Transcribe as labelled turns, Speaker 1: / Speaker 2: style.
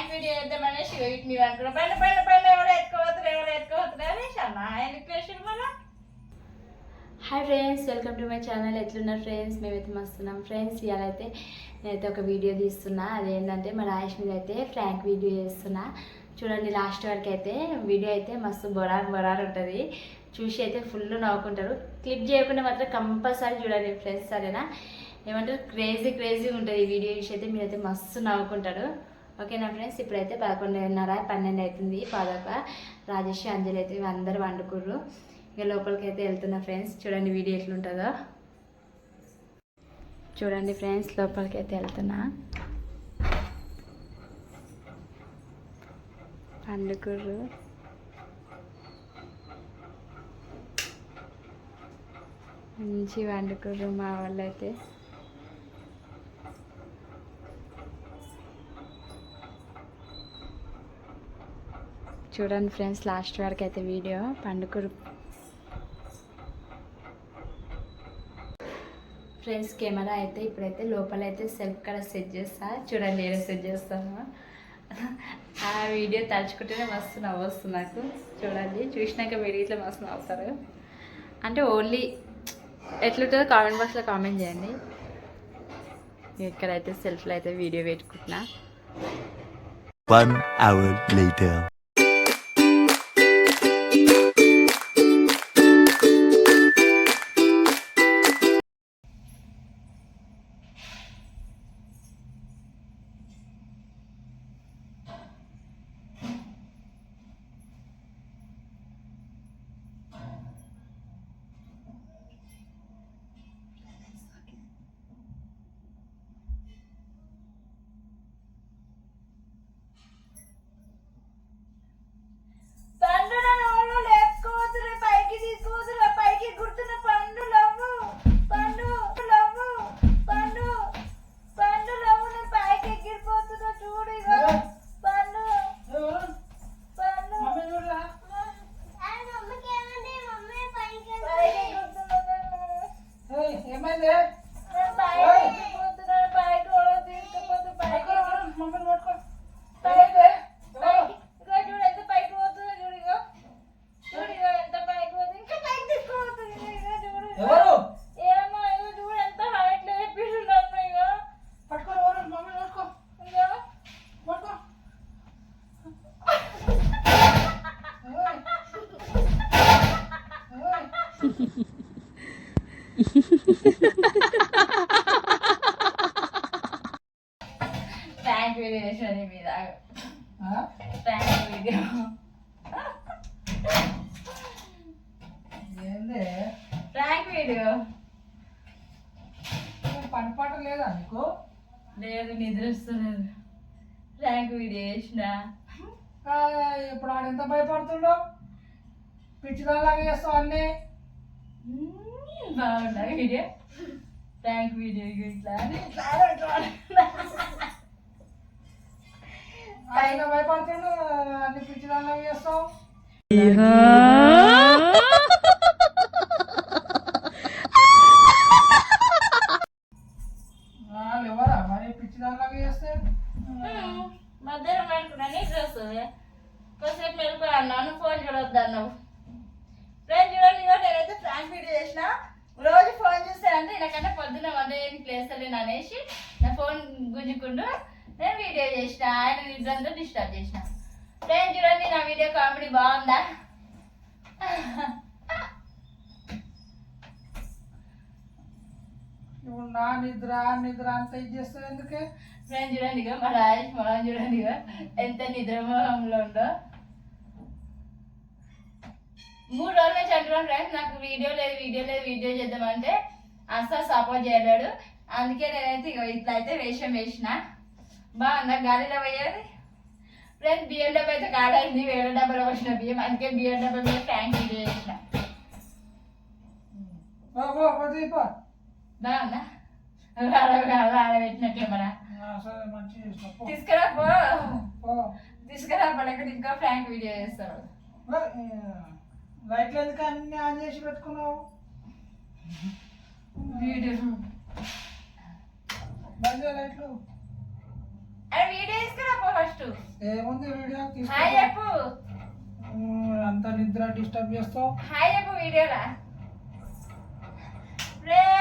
Speaker 1: Prank video చేద్దామనేసి వీటిని అనుకున్నాం. పైన పైన పైన ఎవరు ఎత్తుకోవద్దు అనేసి అన్న ఆయనకి వేసారు మన. Hi friends, welcome to my channel. ఎట్లున్నారు ఫ్రెండ్స్? మేమైతే మస్తున్నాం ఫ్రెండ్స్. ఇవాళ అయితే నేనైతే ఒక వీడియో తీస్తున్నా. అదేంటంటే మా రాయేష్ మీద అయితే ఫ్రాంక్ వీడియో చేస్తున్నా. చూడండి లాస్ట్ వరకు అయితే వీడియో అయితే మస్తు బొరారు ఉంటుంది. చూసి అయితే ఫుల్ నవ్వుకుంటారు. క్లిప్ చేయకుండా మాత్రం కంపల్సరీ చూడండి ఫ్రెండ్స్, సరేనా? ఏమంటారు, క్రేజీ ఉంటుంది ఈ వీడియో చూసి అయితే మీరైతే మస్తు నవ్వుకుంటారు. ఓకేనా ఫ్రెండ్స్? ఇప్పుడైతే 11:30 12 అవుతుంది. పాదక రాజేష్ అంజలి అయితే అందరూ వండుకుర్రు. ఇక లోపలికి అయితే వెళ్తున్నా ఫ్రెండ్స్. చూడండి వీడియో ఎట్లుంటుందో చూడండి ఫ్రెండ్స్. లోపలికి అయితే వెళ్తున్నా. వండుకుర్రు. మంచి వండుకుర్రు మా వాళ్ళు అయితే. చూడండి ఫ్రెండ్స్ లాస్ట్ వరకు అయితే వీడియో. పండుకురు ఫ్రెండ్స్. కెమెరా అయితే ఇప్పుడైతే లోపల అయితే సెల్ఫ్ కూడా సెట్ చేస్తా. చూడండి ఏదో సెట్ చేస్తాను. ఆ వీడియో తలుచుకుంటేనే మస్తు నవ్వొస్తుంది నాకు. చూడండి, చూసినాక మీరు ఇట్లా మస్తు నవ్వుతారు. అంటే ఓన్లీ ఎట్లుంటుందో కామెంట్ బాక్స్లో కామెంట్ చేయండి. ఇక్కడైతే సెల్ఫ్లో అయితే వీడియో పెట్టుకుంటున్నా.
Speaker 2: 1 hour later.
Speaker 1: ప్రాంక్ వీడియో చేసాను మీద. Prank video prank video.
Speaker 3: పని పాట లేదా నీకు?
Speaker 1: లేదు, నిద్ర వస్తలేదు. ప్రాంక్ వీడియో చేసిన.
Speaker 3: ఇప్పుడు ఆడ ఎంత భయపడుతుండో. పిచ్చిదాలాగా చేస్తావు అన్నీ.
Speaker 1: బాగుందా వీడియో? ప్రాంక్ వీడియో ఇట్లా
Speaker 3: ఆయన భయపడుతుండు, అన్ని పిచ్చిదాలాగా చేస్తావు. ఎవరా మరి పిచ్చిదాలాగా చేస్తే?
Speaker 1: మధ్యాహ్నం అనుకున్నా నిద్ర వస్తుంది. కొద్దిసేపు మెలకు అన్నాను. ఫోన్ చూడొద్దు అన్నావు. ఫ్రెండ్ చూడండి, నేనైతే ప్రాంక్ వీడియో చేసిన. రోజు ఫోన్ చూస్తానంటే నాకంటే పొద్దున్న వండేది ప్లేస్ లేను అనేసి నా ఫోన్ గుంజుకుంటూ నేను వీడియో చేసిన. ఆయన నిద్రంతా డిస్టర్బ్ చేసిన. ఫ్రెండ్ చూడండి, నా వీడియో కామెడీ బాగుందా?
Speaker 3: ఇప్పుడు నా నిద్ర అంత ఇది చేస్తావు ఎందుకే?
Speaker 1: ఫ్రెండ్ చూడండి, మా రాజేష్ మొహం చూడండి ఎంత నిద్రమోహంలో ఉందో. 3 రోజుల నుంచి అంటున్నాను ఫ్రెండ్స్, నాకు వీడియో వీడియో చేద్దామంటే అస్సలు సపోర్ట్ చేయలేడు. అందుకే నేనైతే ఇట్లా అయితే వేషం వేసిన. బాగుందా గాలిలో పోయేది? ఫ్రెండ్స్ బియ్యం డబ్బా అయితే కాడైంది. వేరే డబ్బాలో వచ్చిన బియ్యం, అందుకే బియ్యం డబ్బా మీద ప్రాంక్ వీడియో చేసిన. బాగుందా? ఆడబెట్టిన కెమెరా తీసుకురా పడక ఇంకా ప్రాంక్ వీడియో చేస్తాడు.
Speaker 3: లైట్లు ఎందుకు అన్ని ఆన్ చేసి పెట్టుకున్నావు?
Speaker 1: వీడియో
Speaker 3: బంద్ లైట్లు
Speaker 1: వీడియో తీసుకురా ఫస్ట్.
Speaker 3: ఏముంది వీడియో
Speaker 1: హాయ్ చెప్పు
Speaker 3: అంత నిద్ర డిస్టర్బ్ చేస్తావు.
Speaker 1: హాయ్ చెప్పు వీడియోలా ఫ్రెండ్స్